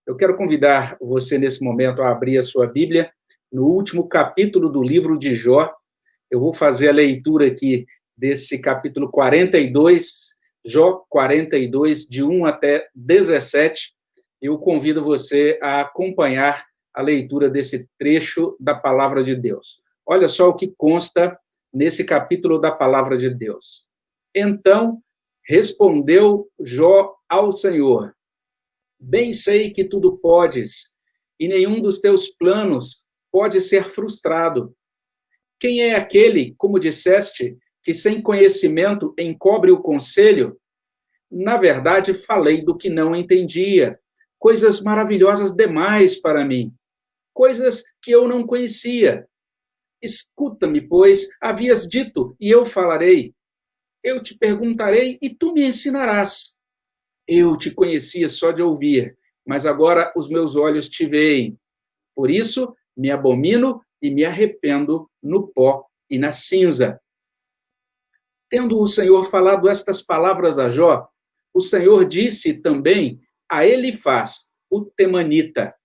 Eu quero convidar você, nesse momento, a abrir a sua Bíblia no último capítulo do livro de Jó. Eu vou fazer a leitura aqui desse capítulo 42, Jó 42, de 1 até 17. Eu convido você a acompanhar a leitura desse trecho da Palavra de Deus. Olha só o que consta nesse capítulo da Palavra de Deus. Então, respondeu Jó ao Senhor: bem sei que tudo podes, e nenhum dos teus planos pode ser frustrado. Quem é aquele, como disseste, que sem conhecimento encobre o conselho? Na verdade, falei do que não entendia, coisas maravilhosas demais para mim, coisas que eu não conhecia. Escuta-me, pois, havias dito, e eu falarei. Eu te perguntarei, e tu me ensinarás. Eu te conhecia só de ouvir, mas agora os meus olhos te veem. Por isso, me abomino e me arrependo no pó e na cinza. Tendo o Senhor falado estas palavras a Jó, o Senhor disse também a Elifaz, o temanita: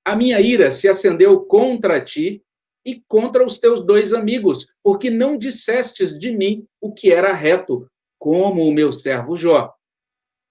a minha ira se acendeu contra ti e contra os teus dois amigos, porque não dissestes de mim o que era reto, como o meu servo Jó.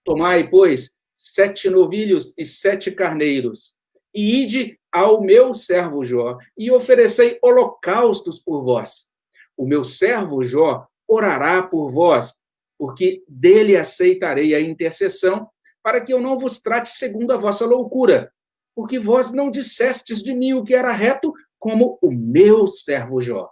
Tomai, pois, 7 novilhos e 7 carneiros, e ide ao meu servo Jó, e oferecei holocaustos por vós. O meu servo Jó orará por vós, porque dele aceitarei a intercessão, para que eu não vos trate segundo a vossa loucura, porque vós não dissestes de mim o que era reto, como o meu servo Jó.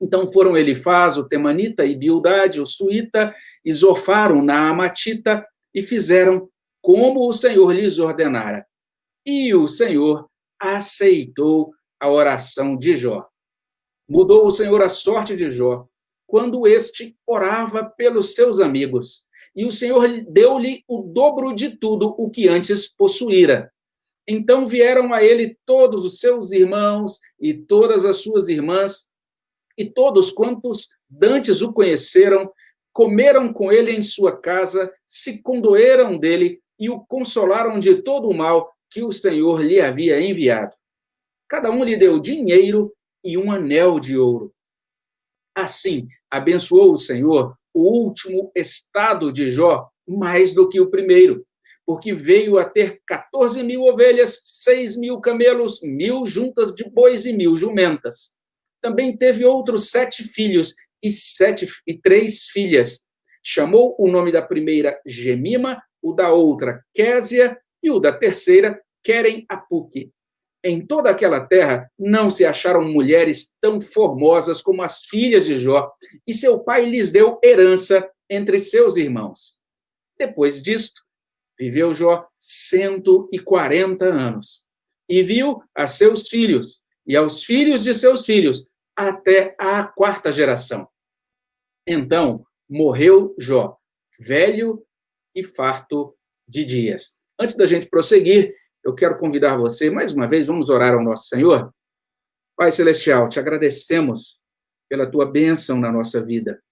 Então foram Elifaz, o temanita, e Bildade, o suíta, e Zofar, o naamatita, e fizeram como o Senhor lhes ordenara. E o Senhor aceitou a oração de Jó. Mudou o Senhor a sorte de Jó, quando este orava pelos seus amigos. E o Senhor deu-lhe o dobro de tudo o que antes possuíra. Então vieram a ele todos os seus irmãos e todas as suas irmãs, e todos quantos dantes o conheceram, comeram com ele em sua casa, se condoeram dele e o consolaram de todo o mal que o Senhor lhe havia enviado. Cada um lhe deu dinheiro e um anel de ouro. Assim, abençoou o Senhor o último estado de Jó mais do que o primeiro, porque veio a ter 14.000 ovelhas, 6.000 camelos, 1.000 juntas de bois e 1.000 jumentas. Também teve outros 7 filhos e 3 filhas. Chamou o nome da primeira Gemima, o da outra Késia e o da terceira Querem-Apuque. Em toda aquela terra não se acharam mulheres tão formosas como as filhas de Jó, e seu pai lhes deu herança entre seus irmãos. Depois disto, viveu Jó 140 anos, e viu a seus filhos e aos filhos de seus filhos, até a 4ª geração. Então, morreu Jó, velho e farto de dias. Antes da gente prosseguir, eu quero convidar você, mais uma vez, vamos orar ao nosso Senhor. Pai Celestial, te agradecemos pela tua bênção na nossa vida.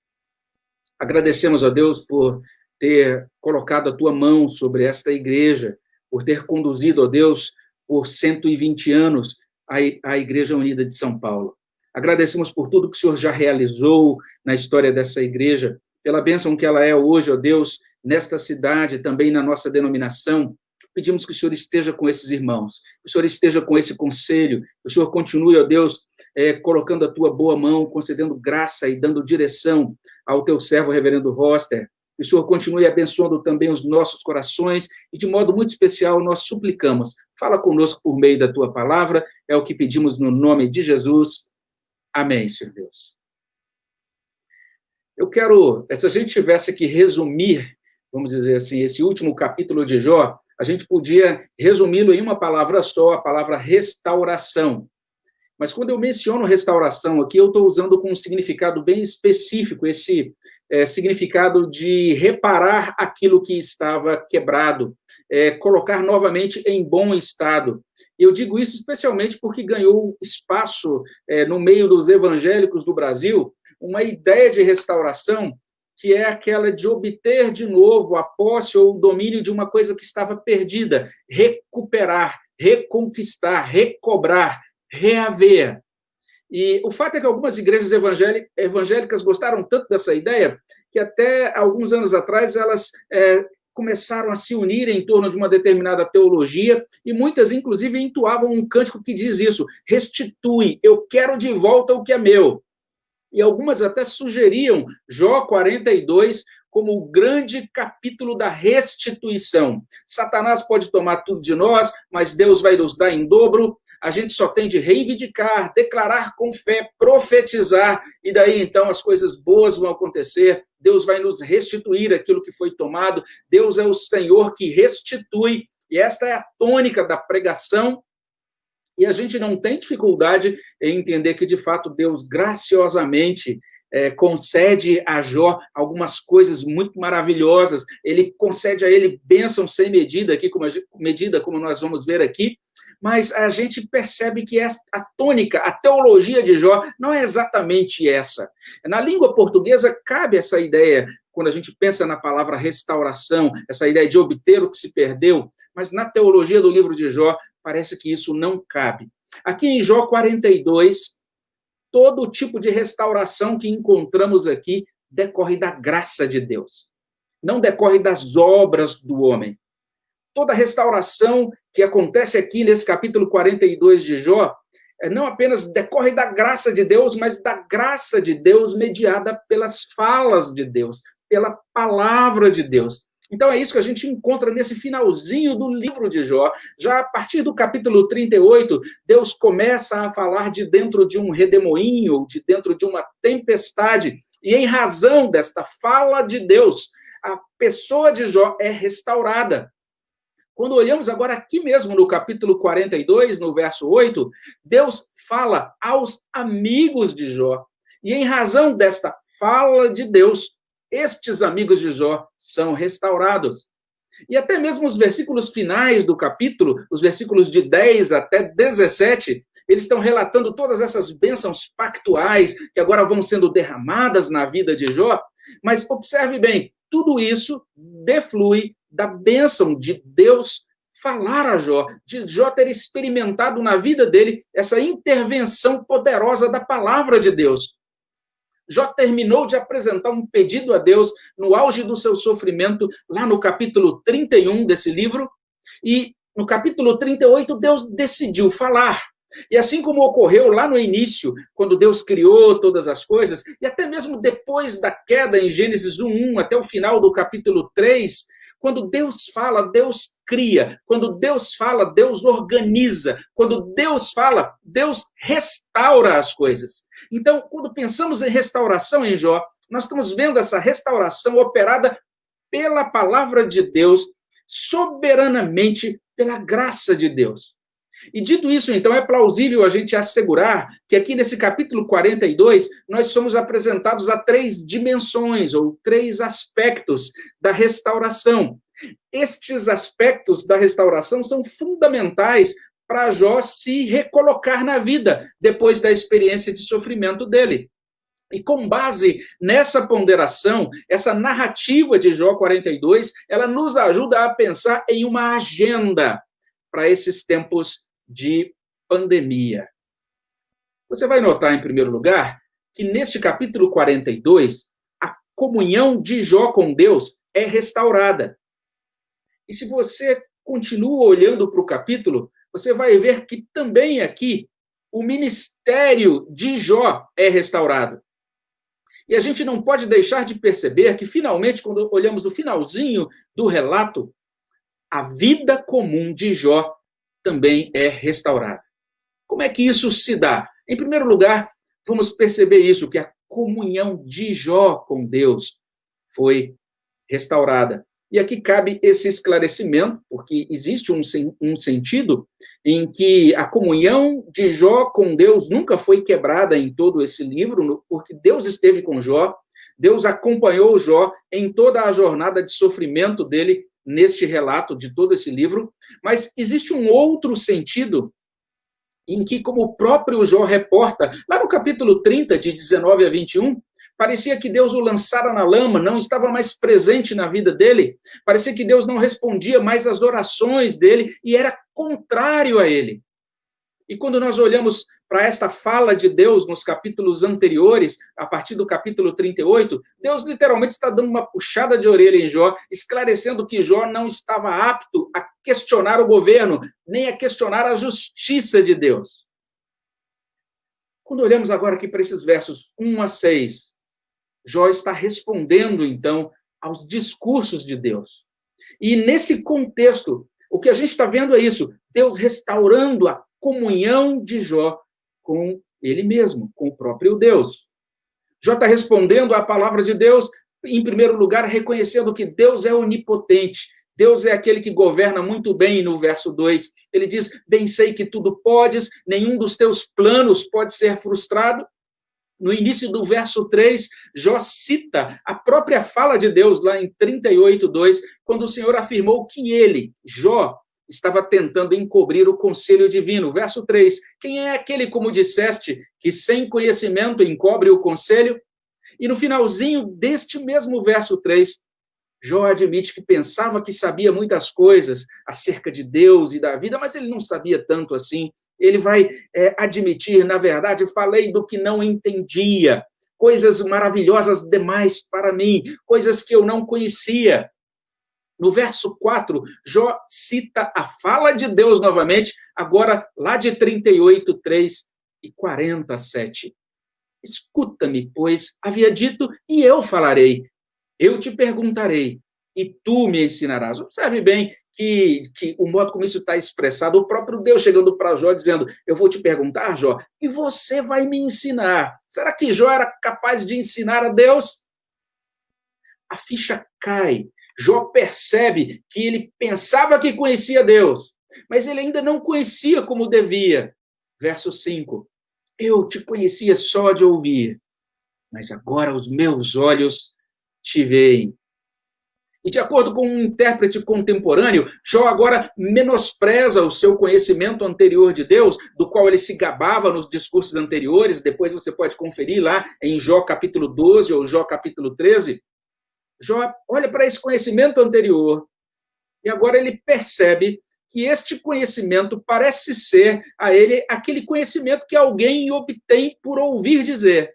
Agradecemos, ó Deus, por ter colocado a tua mão sobre esta igreja, por ter conduzido, ó Deus, por 120 anos, a Igreja Unida de São Paulo. Agradecemos por tudo que o Senhor já realizou na história dessa igreja, pela bênção que ela é hoje, ó Deus, nesta cidade, também na nossa denominação. Pedimos que o Senhor esteja com esses irmãos, que o Senhor esteja com esse conselho, que o Senhor continue, ó Deus, colocando a tua boa mão, concedendo graça e dando direção ao teu servo, reverendo Roster. Que o Senhor continue abençoando também os nossos corações e, de modo muito especial, nós suplicamos. Fala conosco por meio da tua palavra, é o que pedimos no nome de Jesus. Amém, Senhor Deus. Eu quero, se a gente tivesse que resumir, vamos dizer assim, esse último capítulo de Jó, a gente podia resumi-lo em uma palavra só, a palavra restauração. Mas quando eu menciono restauração aqui, eu estou usando com um significado bem específico, esse significado de reparar aquilo que estava quebrado, colocar novamente em bom estado. Eu digo isso especialmente porque ganhou espaço no meio dos evangélicos do Brasil uma ideia de restauração que é aquela de obter de novo a posse ou o domínio de uma coisa que estava perdida, recuperar, reconquistar, recobrar, reaver. E o fato é que algumas igrejas evangélicas gostaram tanto dessa ideia que até alguns anos atrás elas começaram a se unir em torno de uma determinada teologia e muitas, inclusive, entoavam um cântico que diz isso: restitui, eu quero de volta o que é meu. E algumas até sugeriam Jó 42 como o grande capítulo da restituição. Satanás pode tomar tudo de nós, mas Deus vai nos dar em dobro. A gente só tem de reivindicar, declarar com fé, profetizar, e daí então as coisas boas vão acontecer. Deus vai nos restituir aquilo que foi tomado. Deus é o Senhor que restitui, e esta é a tônica da pregação. E a gente não tem dificuldade em entender que, de fato, Deus graciosamente concede a Jó algumas coisas muito maravilhosas. Ele concede a ele bênção sem medida, como nós vamos ver aqui. Mas a gente percebe que a tônica, a teologia de Jó não é exatamente essa. Na língua portuguesa cabe essa ideia, quando a gente pensa na palavra restauração, essa ideia de obter o que se perdeu, mas na teologia do livro de Jó, parece que isso não cabe. Aqui em Jó 42, todo tipo de restauração que encontramos aqui decorre da graça de Deus, não decorre das obras do homem. Toda restauração que acontece aqui nesse capítulo 42 de Jó, não apenas decorre da graça de Deus, mas da graça de Deus mediada pelas falas de Deus, pela palavra de Deus. Então é isso que a gente encontra nesse finalzinho do livro de Jó. Já a partir do capítulo 38, Deus começa a falar de dentro de um redemoinho, de dentro de uma tempestade, e em razão desta fala de Deus, a pessoa de Jó é restaurada. Quando olhamos agora aqui mesmo no capítulo 42, no verso 8, Deus fala aos amigos de Jó. E em razão desta fala de Deus, estes amigos de Jó são restaurados. E até mesmo os versículos finais do capítulo, os versículos de 10 até 17, eles estão relatando todas essas bênçãos pactuais que agora vão sendo derramadas na vida de Jó. Mas observe bem, tudo isso deflui da bênção de Deus falar a Jó, de Jó ter experimentado na vida dele essa intervenção poderosa da palavra de Deus. Jó terminou de apresentar um pedido a Deus no auge do seu sofrimento, lá no capítulo 31 desse livro, e no capítulo 38 Deus decidiu falar. E assim como ocorreu lá no início, quando Deus criou todas as coisas, e até mesmo depois da queda em Gênesis 1 até o final do capítulo 3, quando Deus fala, Deus cria. Quando Deus fala, Deus organiza. Quando Deus fala, Deus restaura as coisas. Então, quando pensamos em restauração em Jó, nós estamos vendo essa restauração operada pela palavra de Deus, soberanamente pela graça de Deus. E dito isso, então, é plausível a gente assegurar que aqui nesse capítulo 42, nós somos apresentados a 3 dimensões, ou 3 aspectos da restauração. Estes aspectos da restauração são fundamentais para Jó se recolocar na vida, depois da experiência de sofrimento dele. E com base nessa ponderação, essa narrativa de Jó 42, ela nos ajuda a pensar em uma agenda para esses tempos de pandemia. Você vai notar, em primeiro lugar, que neste capítulo 42, a comunhão de Jó com Deus é restaurada. E se você continua olhando para o capítulo, você vai ver que também aqui o ministério de Jó é restaurado. E a gente não pode deixar de perceber que, finalmente, quando olhamos no finalzinho do relato, a vida comum de Jó também é restaurada. Como é que isso se dá? Em primeiro lugar, vamos perceber isso, que a comunhão de Jó com Deus foi restaurada. E aqui cabe esse esclarecimento, porque existe um sentido em que a comunhão de Jó com Deus nunca foi quebrada em todo esse livro, porque Deus esteve com Jó, Deus acompanhou Jó em toda a jornada de sofrimento dele, neste relato de todo esse livro, mas existe um outro sentido em que, como o próprio Jó reporta, lá no capítulo 30, de 19 a 21, Parecia que Deus o lançara na lama, não estava mais presente na vida dele. Parecia que Deus não respondia mais às orações dele e era contrário a ele. E quando nós olhamos para esta fala de Deus nos capítulos anteriores, a partir do capítulo 38, Deus literalmente está dando uma puxada de orelha em Jó, esclarecendo que Jó não estava apto a questionar o governo, nem a questionar a justiça de Deus. Quando olhamos agora aqui para esses versos 1 a 6, Jó está respondendo, então, aos discursos de Deus. E nesse contexto, o que a gente está vendo é isso, Deus restaurando a comunhão de Jó com ele mesmo, com o próprio Deus. Jó está respondendo à palavra de Deus, em primeiro lugar, reconhecendo que Deus é onipotente, Deus é aquele que governa muito bem, no verso 2. Ele diz, bem sei que tudo podes, nenhum dos teus planos pode ser frustrado. No início do verso 3, Jó cita a própria fala de Deus, lá em 38:2, quando o Senhor afirmou que ele, Jó, estava tentando encobrir o conselho divino. Verso 3, quem é aquele, como disseste, que sem conhecimento encobre o conselho? E no finalzinho deste mesmo verso 3, Jó admite que pensava que sabia muitas coisas acerca de Deus e da vida, mas ele não sabia tanto assim. Ele vai admitir, na verdade, falei do que não entendia, coisas maravilhosas demais para mim, coisas que eu não conhecia. No verso 4, Jó cita a fala de Deus novamente, agora lá de 38:3 e 47. Escuta-me, pois havia dito, e eu falarei. Eu te perguntarei, e tu me ensinarás. Observe bem que o modo como isso está expressado, o próprio Deus chegando para Jó, dizendo, eu vou te perguntar, Jó, e você vai me ensinar. Será que Jó era capaz de ensinar a Deus? A ficha cai. Jó percebe que ele pensava que conhecia Deus, mas ele ainda não conhecia como devia. Verso 5. Eu te conhecia só de ouvir, mas agora os meus olhos te veem. E de acordo com um intérprete contemporâneo, Jó agora menospreza o seu conhecimento anterior de Deus, do qual ele se gabava nos discursos anteriores, depois você pode conferir lá em Jó capítulo 12 ou Jó capítulo 13. Jó olha para esse conhecimento anterior e agora ele percebe que este conhecimento parece ser a ele aquele conhecimento que alguém obtém por ouvir dizer.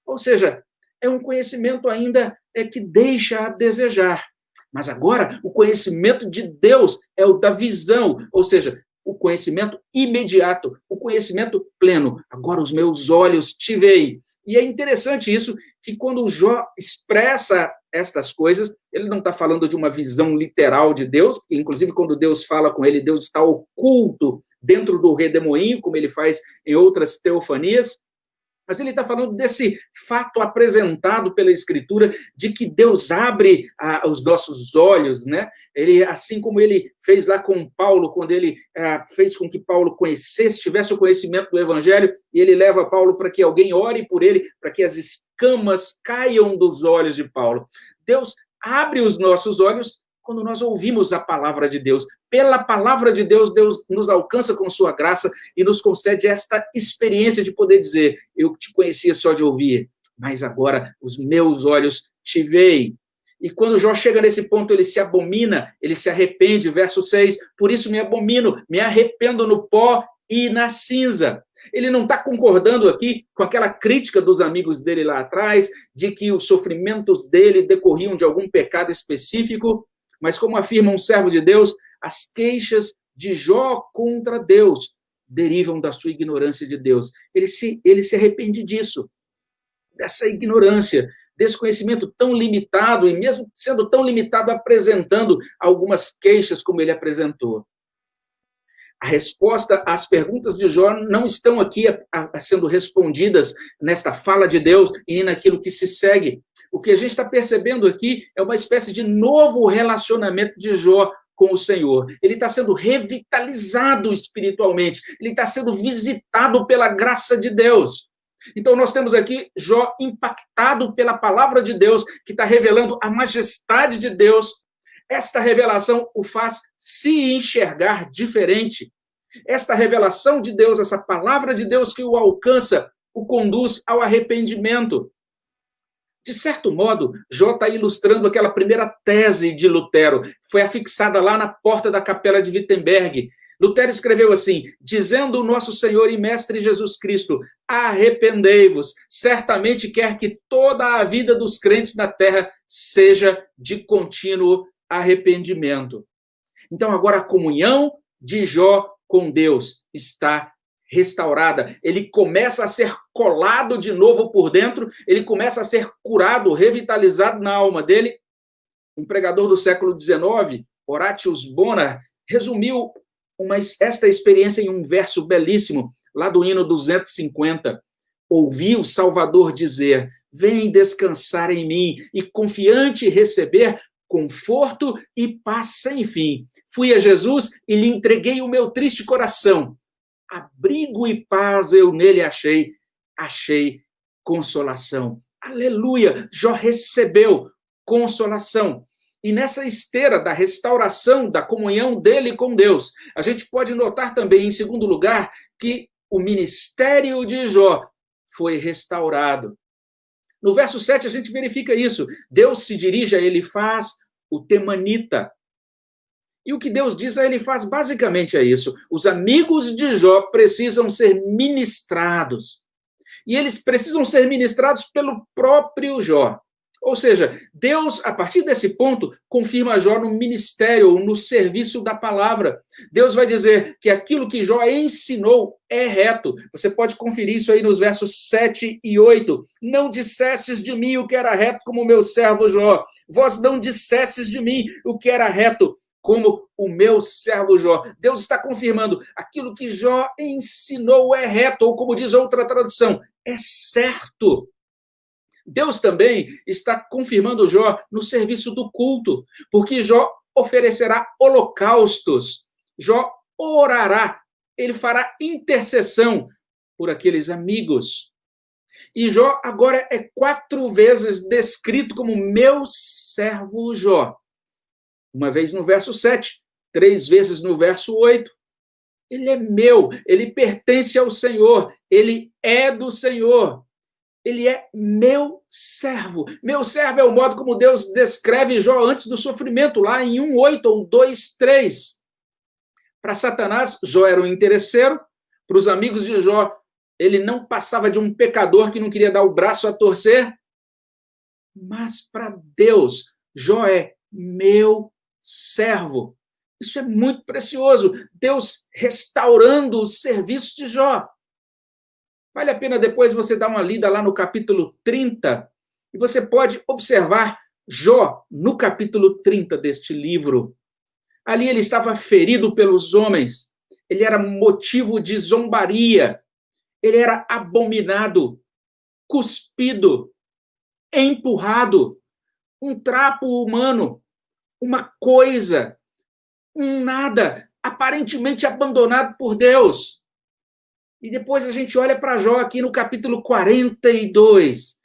Ou seja, é um conhecimento ainda que deixa a desejar. Mas agora, o conhecimento de Deus é o da visão, ou seja, o conhecimento imediato, o conhecimento pleno. Agora os meus olhos te veem. E é interessante isso, que quando o Jó expressa estas coisas, ele não está falando de uma visão literal de Deus, inclusive quando Deus fala com ele, Deus está oculto dentro do redemoinho, como ele faz em outras teofanias, mas ele está falando desse fato apresentado pela Escritura de que Deus abre os nossos olhos, né? Ele, assim como ele fez lá com Paulo, quando ele fez com que Paulo conhecesse, tivesse o conhecimento do Evangelho, e ele leva Paulo para que alguém ore por ele, para que as escamas caiam dos olhos de Paulo. Deus abre os nossos olhos quando nós ouvimos a palavra de Deus. Pela palavra de Deus, Deus nos alcança com sua graça e nos concede esta experiência de poder dizer, eu te conhecia só de ouvir, mas agora os meus olhos te veem. E quando Jó chega nesse ponto, ele se abomina, ele se arrepende, verso 6, por isso me abomino, me arrependo no pó e na cinza. Ele não está concordando aqui com aquela crítica dos amigos dele lá atrás, de que os sofrimentos dele decorriam de algum pecado específico, mas como afirma um servo de Deus, as queixas de Jó contra Deus derivam da sua ignorância de Deus. Ele se arrepende disso, dessa ignorância, desse conhecimento tão limitado, e mesmo sendo tão limitado, apresentando algumas queixas como ele apresentou. A resposta às perguntas de Jó não estão aqui sendo respondidas nesta fala de Deus e naquilo que se segue. O que a gente está percebendo aqui é uma espécie de novo relacionamento de Jó com o Senhor. Ele está sendo revitalizado espiritualmente, ele está sendo visitado pela graça de Deus. Então, nós temos aqui Jó impactado pela palavra de Deus, que está revelando a majestade de Deus. Esta revelação o faz se enxergar diferente. Esta revelação de Deus, essa palavra de Deus que o alcança, o conduz ao arrependimento. De certo modo, Jó está ilustrando aquela primeira tese de Lutero, foi afixada lá na porta da capela de Wittenberg. Lutero escreveu assim: dizendo o nosso Senhor e Mestre Jesus Cristo, arrependei-vos, certamente quer que toda a vida dos crentes na terra seja de contínuo arrependimento. Então agora a comunhão de Jó com Deus está restaurada, ele começa a ser colado de novo por dentro, ele começa a ser curado, revitalizado na alma dele. Um pregador do século XIX, Horatius Bonar, resumiu esta experiência em um verso belíssimo, lá do hino 250. Ouvi o Salvador dizer: vem descansar em mim e confiante receber conforto e paz sem fim. Fui a Jesus e lhe entreguei o meu triste coração. Abrigo e paz eu nele achei consolação. Aleluia! Jó recebeu consolação. E nessa esteira da restauração, da comunhão dele com Deus, a gente pode notar também, em segundo lugar, que o ministério de Jó foi restaurado. No verso 7 a gente verifica isso. Deus se dirige a Elifaz, o temanita. E o que Deus diz a Elifaz basicamente é isso. Os amigos de Jó precisam ser ministrados. E eles precisam ser ministrados pelo próprio Jó. Ou seja, Deus, a partir desse ponto, confirma Jó no ministério, no serviço da palavra. Deus vai dizer que aquilo que Jó ensinou é reto. Você pode conferir isso aí nos versos 7 e 8. Não dissesses de mim o que era reto como o meu servo Jó. Vós não dissesses de mim o que era reto como o meu servo Jó. Deus está confirmando aquilo que Jó ensinou é reto, ou como diz outra tradução, é certo. Deus também está confirmando Jó no serviço do culto, porque Jó oferecerá holocaustos, Jó orará, ele fará intercessão por aqueles amigos. E Jó agora é 4 vezes descrito como meu servo Jó. Uma vez no verso 7, 3 vezes no verso 8. Ele é meu, ele pertence ao Senhor, ele é do Senhor. Ele é meu servo. Meu servo é o modo como Deus descreve Jó antes do sofrimento, lá em 1:8 ou 2:3. Para Satanás, Jó era um interesseiro. Para os amigos de Jó, ele não passava de um pecador que não queria dar o braço a torcer. Mas para Deus, Jó é meu servo. Isso é muito precioso. Deus restaurando o serviço de Jó. Vale a pena depois você dar uma lida lá no capítulo 30, e você pode observar Jó no capítulo 30 deste livro. Ali ele estava ferido pelos homens, ele era motivo de zombaria, ele era abominado, cuspido, empurrado, um trapo humano, uma coisa, um nada, aparentemente abandonado por Deus. E depois a gente olha para Jó aqui no capítulo 42,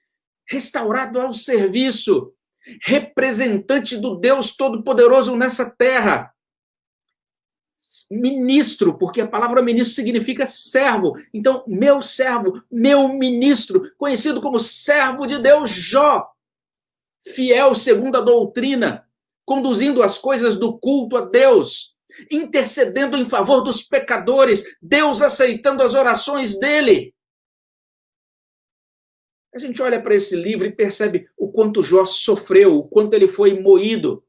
restaurado ao serviço, representante do Deus Todo-Poderoso nessa terra. Ministro, porque a palavra ministro significa servo. Então, meu servo, meu ministro, conhecido como servo de Deus, Jó, fiel segundo a doutrina, conduzindo as coisas do culto a Deus, intercedendo em favor dos pecadores, Deus aceitando as orações dele. A gente olha para esse livro e percebe o quanto Jó sofreu, o quanto ele foi moído.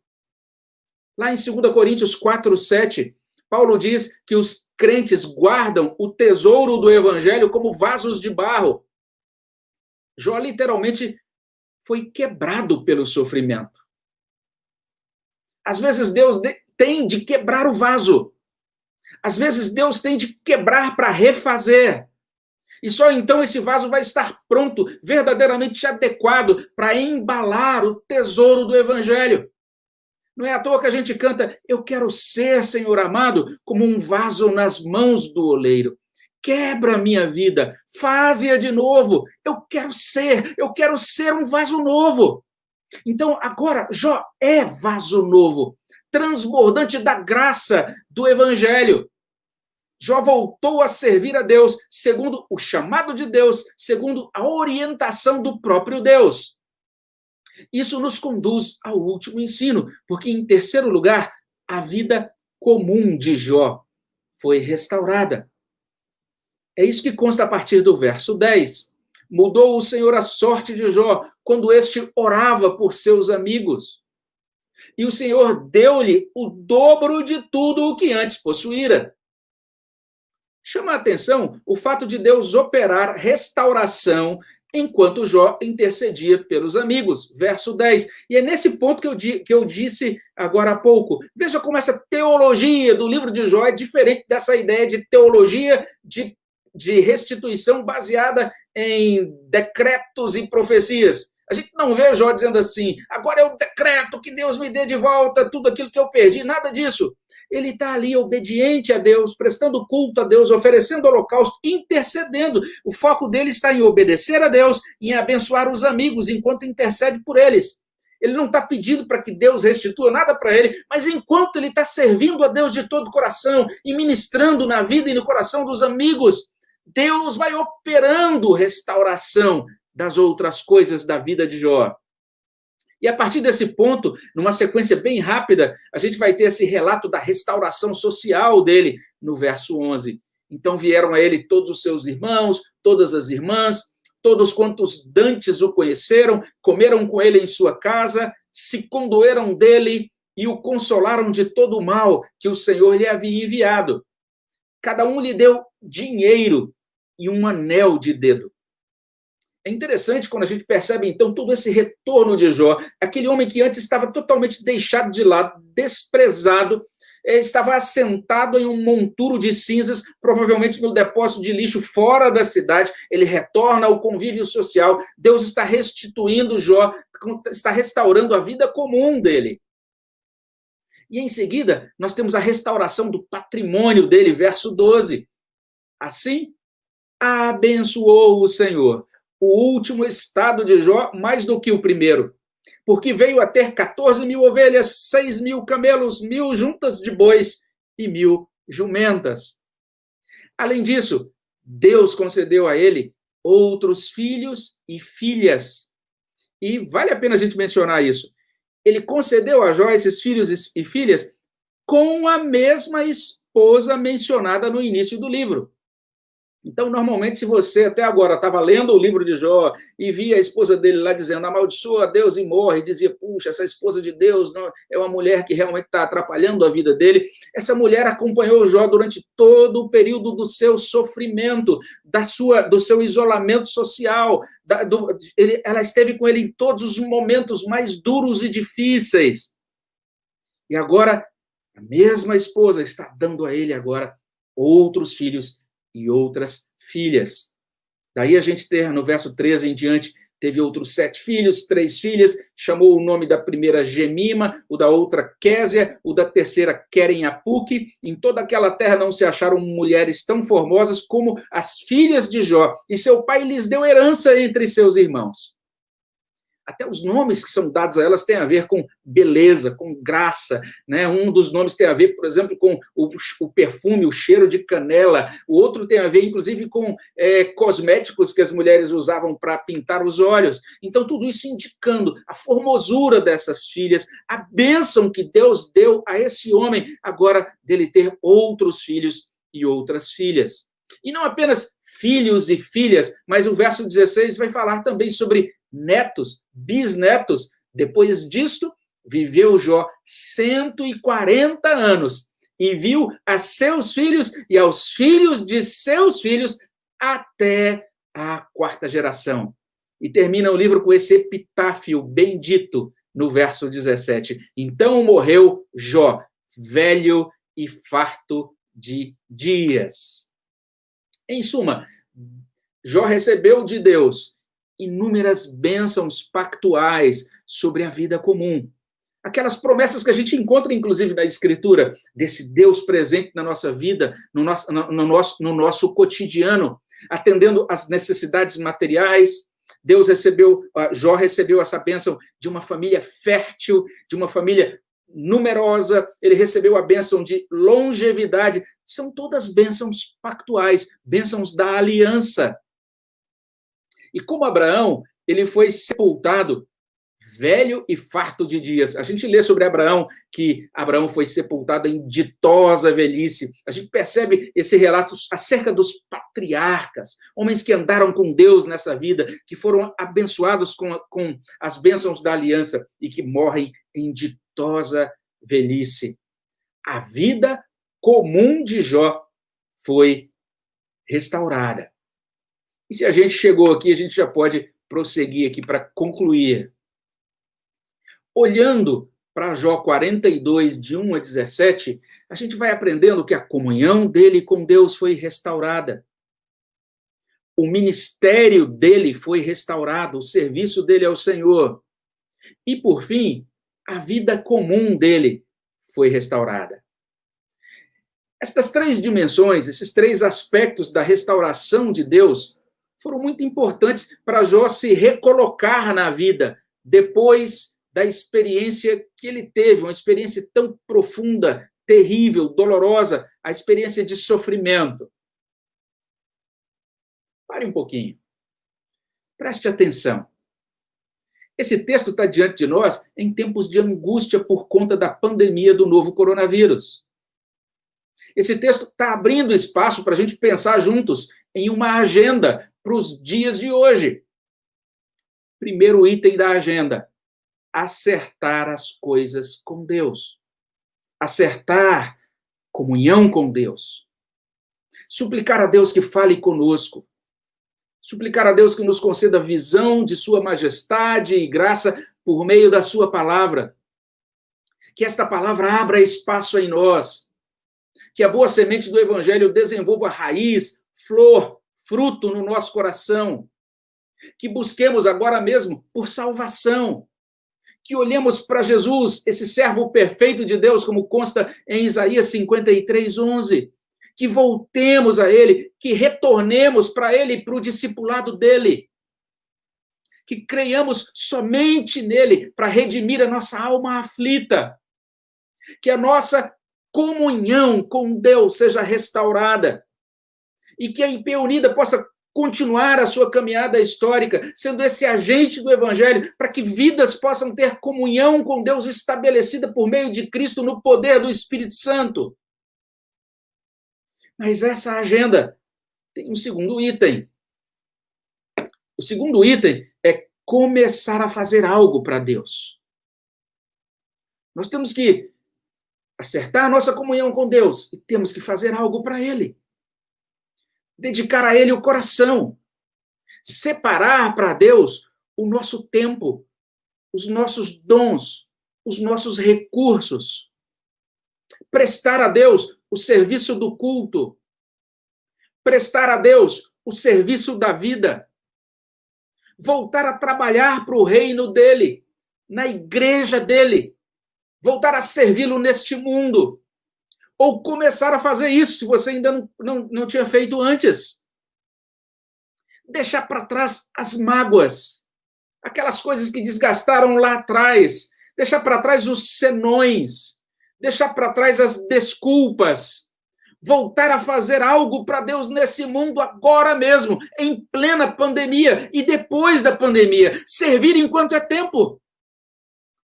Lá em 2 Coríntios 4:7, Paulo diz que os crentes guardam o tesouro do evangelho como vasos de barro. Jó literalmente foi quebrado pelo sofrimento. Às vezes Deus tem de quebrar o vaso. Às vezes Deus tem de quebrar para refazer. E só então esse vaso vai estar pronto, verdadeiramente adequado para embalar o tesouro do evangelho. Não é à toa que a gente canta: eu quero ser, Senhor amado, como um vaso nas mãos do oleiro. Quebra a minha vida, faze-a de novo. Eu quero ser um vaso novo. Então, agora, Jó é vaso novo, transbordante da graça do evangelho. Jó voltou a servir a Deus segundo o chamado de Deus, segundo a orientação do próprio Deus. Isso nos conduz ao último ensino, porque, em terceiro lugar, a vida comum de Jó foi restaurada. É isso que consta a partir do verso 10. Mudou o Senhor a sorte de Jó quando este orava por seus amigos. E o Senhor deu-lhe o dobro de tudo o que antes possuíra. Chama a atenção o fato de Deus operar restauração enquanto Jó intercedia pelos amigos. Verso 10. E é nesse ponto que eu disse agora há pouco. Veja como essa teologia do livro de Jó é diferente dessa ideia de teologia de restituição baseada em decretos e profecias. A gente não vê Jó dizendo assim, agora eu decreto que Deus me dê de volta tudo aquilo que eu perdi, nada disso. Ele está ali obediente a Deus, prestando culto a Deus, oferecendo holocausto, intercedendo. O foco dele está em obedecer a Deus, em abençoar os amigos, enquanto intercede por eles. Ele não está pedindo para que Deus restitua nada para ele, mas enquanto ele está servindo a Deus de todo o coração e ministrando na vida e no coração dos amigos, Deus vai operando restauração das outras coisas da vida de Jó. E a partir desse ponto, numa sequência bem rápida, a gente vai ter esse relato da restauração social dele no verso 11. Então vieram a ele todos os seus irmãos, todas as irmãs, todos quantos dantes o conheceram, comeram com ele em sua casa, se condoeram dele e o consolaram de todo o mal que o Senhor lhe havia enviado. Cada um lhe deu dinheiro e um anel de dedo. É interessante quando a gente percebe, então, todo esse retorno de Jó, aquele homem que antes estava totalmente deixado de lado, desprezado, estava assentado em um monturo de cinzas, provavelmente no depósito de lixo fora da cidade, ele retorna ao convívio social, Deus está restituindo Jó, está restaurando a vida comum dele. E em seguida, nós temos a restauração do patrimônio dele, verso 12. Assim, abençoou o Senhor o último estado de Jó mais do que o primeiro, porque veio a ter 14.000 ovelhas, 6.000 camelos, 1.000 juntas de bois e 1.000 jumentas. Além disso, Deus concedeu a ele outros filhos e filhas. E vale a pena a gente mencionar isso. Ele concedeu a Jó esses filhos e filhas com a mesma esposa mencionada no início do livro. Então, normalmente, se você até agora estava lendo o livro de Jó e via a esposa dele lá dizendo amaldiçoa a Deus e morre, e dizia, puxa, essa esposa de Deus não, é uma mulher que realmente está atrapalhando a vida dele, essa mulher acompanhou Jó durante todo o período do seu sofrimento, do seu isolamento social, ela esteve com ele em todos os momentos mais duros e difíceis. E agora, a mesma esposa está dando a ele agora outros filhos e outras filhas. Daí a gente tem, no verso 13 em diante, teve outros 7 filhos, 3 filhas, chamou o nome da primeira Gemima, o da outra Késia, o da terceira Queren-Apuque. Em toda aquela terra não se acharam mulheres tão formosas como as filhas de Jó, e seu pai lhes deu herança entre seus irmãos. Até os nomes que são dados a elas têm a ver com beleza, com graça, né? Um dos nomes tem a ver, por exemplo, com o perfume, o cheiro de canela. O outro tem a ver, inclusive, com cosméticos que as mulheres usavam para pintar os olhos. Então, tudo isso indicando a formosura dessas filhas, a bênção que Deus deu a esse homem, agora dele ter outros filhos e outras filhas. E não apenas filhos e filhas, mas o verso 16 vai falar também sobre netos, bisnetos. Depois disto, viveu Jó 140 anos e viu a seus filhos e aos filhos de seus filhos até a 4ª geração. E termina o livro com esse epitáfio bendito no verso 17. Então morreu Jó, velho e farto de dias. Em suma, Jó recebeu de Deus inúmeras bênçãos pactuais sobre a vida comum. Aquelas promessas que a gente encontra, inclusive, na Escritura, desse Deus presente na nossa vida, no nosso cotidiano, atendendo às necessidades materiais. Jó recebeu essa bênção de uma família fértil, de uma família numerosa, ele recebeu a bênção de longevidade. São todas bênçãos pactuais, bênçãos da aliança. E como Abraão, ele foi sepultado velho e farto de dias. A gente lê sobre Abraão, que Abraão foi sepultado em ditosa velhice. A gente percebe esse relato acerca dos patriarcas, homens que andaram com Deus nessa vida, que foram abençoados com as bênçãos da aliança e que morrem em ditosa velhice. A vida comum de Jó foi restaurada. E se a gente chegou aqui, a gente já pode prosseguir aqui para concluir. Olhando para Jó 42, de 1 a 17, a gente vai aprendendo que a comunhão dele com Deus foi restaurada. O ministério dele foi restaurado, o serviço dele ao Senhor. E, por fim, a vida comum dele foi restaurada. Estas três dimensões, esses três aspectos da restauração de Deus, foram muito importantes para Jó se recolocar na vida, depois da experiência que ele teve, uma experiência tão profunda, terrível, dolorosa, a experiência de sofrimento. Pare um pouquinho. Preste atenção. Esse texto está diante de nós em tempos de angústia por conta da pandemia do novo coronavírus. Esse texto está abrindo espaço para a gente pensar juntos em uma agenda para os dias de hoje. Primeiro item da agenda: acertar as coisas com Deus. Acertar comunhão com Deus. Suplicar a Deus que fale conosco. Suplicar a Deus que nos conceda visão de sua majestade e graça por meio da sua palavra. Que esta palavra abra espaço em nós. Que a boa semente do evangelho desenvolva raiz, flor, fruto no nosso coração. Que busquemos agora mesmo por salvação. Que olhemos para Jesus, esse servo perfeito de Deus, como consta em Isaías 53, 11. Que voltemos a ele, que retornemos para ele, para o discipulado dele. Que creiamos somente nele para redimir a nossa alma aflita. Que a nossa comunhão com Deus seja restaurada. E que a IP Unida possa continuar a sua caminhada histórica, sendo esse agente do evangelho, para que vidas possam ter comunhão com Deus estabelecida por meio de Cristo no poder do Espírito Santo. Mas essa agenda tem um segundo item. O segundo item é começar a fazer algo para Deus. Nós temos que acertar a nossa comunhão com Deus e temos que fazer algo para Ele. Dedicar a Ele o coração. Separar para Deus o nosso tempo, os nossos dons, os nossos recursos. Prestar a Deus o serviço do culto. Prestar a Deus o serviço da vida. Voltar a trabalhar para o reino dele, na igreja dele. Voltar a servi-lo neste mundo. Ou começar a fazer isso, se você ainda não tinha feito antes. Deixar para trás as mágoas, aquelas coisas que desgastaram lá atrás. Deixar para trás os senões. Deixar para trás as desculpas. Voltar a fazer algo para Deus nesse mundo agora mesmo, em plena pandemia e depois da pandemia. Servir enquanto é tempo.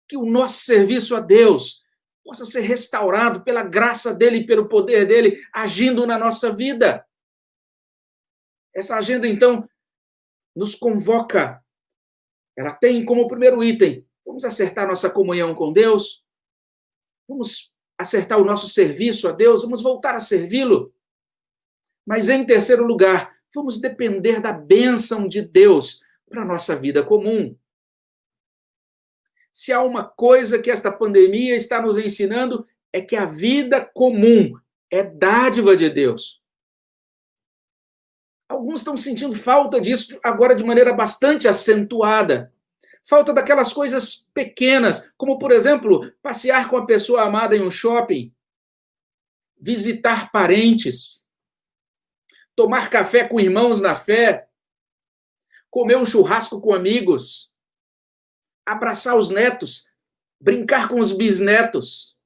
Que o nosso serviço a Deus possa ser restaurado pela graça dele e pelo poder dele agindo na nossa vida. Essa agenda, então, nos convoca. Ela tem como primeiro item: vamos acertar nossa comunhão com Deus, vamos acertar o nosso serviço a Deus, vamos voltar a servi-lo. Mas, em terceiro lugar, vamos depender da bênção de Deus para a nossa vida comum. Se há uma coisa que esta pandemia está nos ensinando, é que a vida comum é dádiva de Deus. Alguns estão sentindo falta disso agora de maneira bastante acentuada. Falta daquelas coisas pequenas, como, por exemplo, passear com a pessoa amada em um shopping, visitar parentes, tomar café com irmãos na fé, comer um churrasco com amigos, abraçar os netos, brincar com os bisnetos,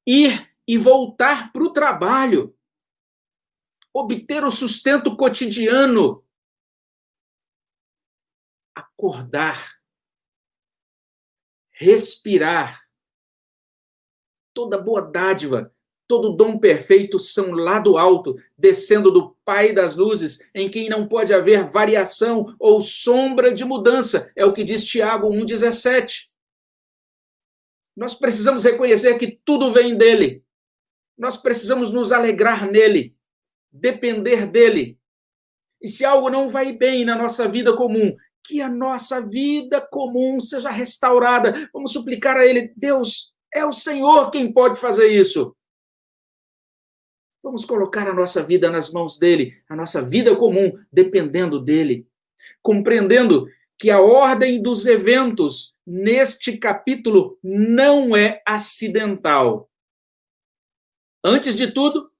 ir e voltar para o trabalho, obter o sustento cotidiano, acordar, respirar. Toda boa dádiva, todo dom perfeito são lá do alto, descendo do Pai das luzes, em quem não pode haver variação ou sombra de mudança. É o que diz Tiago 1,17. Nós precisamos reconhecer que tudo vem dele. Nós precisamos nos alegrar nele, depender dele. E se algo não vai bem na nossa vida comum, que a nossa vida comum seja restaurada. Vamos suplicar a ele, Deus, é o Senhor quem pode fazer isso. Vamos colocar a nossa vida nas mãos dele, a nossa vida comum, dependendo dele. Compreendendo que a ordem dos eventos neste capítulo não é acidental. Antes de tudo,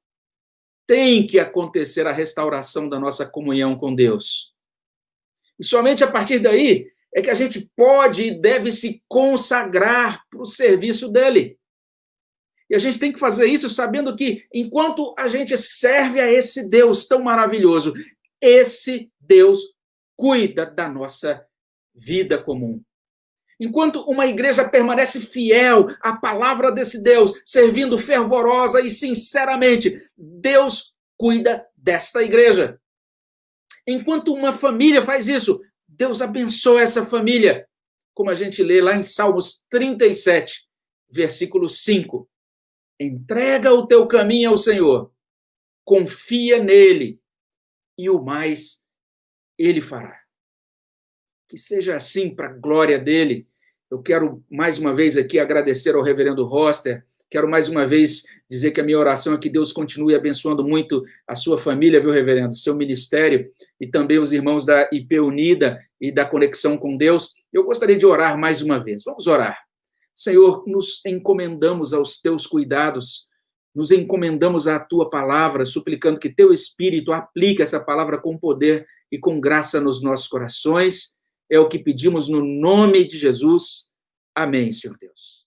tem que acontecer a restauração da nossa comunhão com Deus. E somente a partir daí é que a gente pode e deve se consagrar para o serviço dele. E a gente tem que fazer isso sabendo que, enquanto a gente serve a esse Deus tão maravilhoso, esse Deus cuida da nossa vida comum. Enquanto uma igreja permanece fiel à palavra desse Deus, servindo fervorosa e sinceramente, Deus cuida desta igreja. Enquanto uma família faz isso, Deus abençoa essa família. Como a gente lê lá em Salmos 37, versículo 5. Entrega o teu caminho ao Senhor, confia nele, e o mais ele fará. Que seja assim para a glória dele. Eu quero mais uma vez aqui agradecer ao reverendo Roster. Quero mais uma vez dizer que a minha oração é que Deus continue abençoando muito a sua família, viu, reverendo? Seu ministério e também os irmãos da IP Unida e da Conexão com Deus. Eu gostaria de orar mais uma vez. Vamos orar. Senhor, nos encomendamos aos teus cuidados, nos encomendamos à tua palavra, suplicando que teu Espírito aplique essa palavra com poder e com graça nos nossos corações. É o que pedimos no nome de Jesus. Amém, Senhor Deus.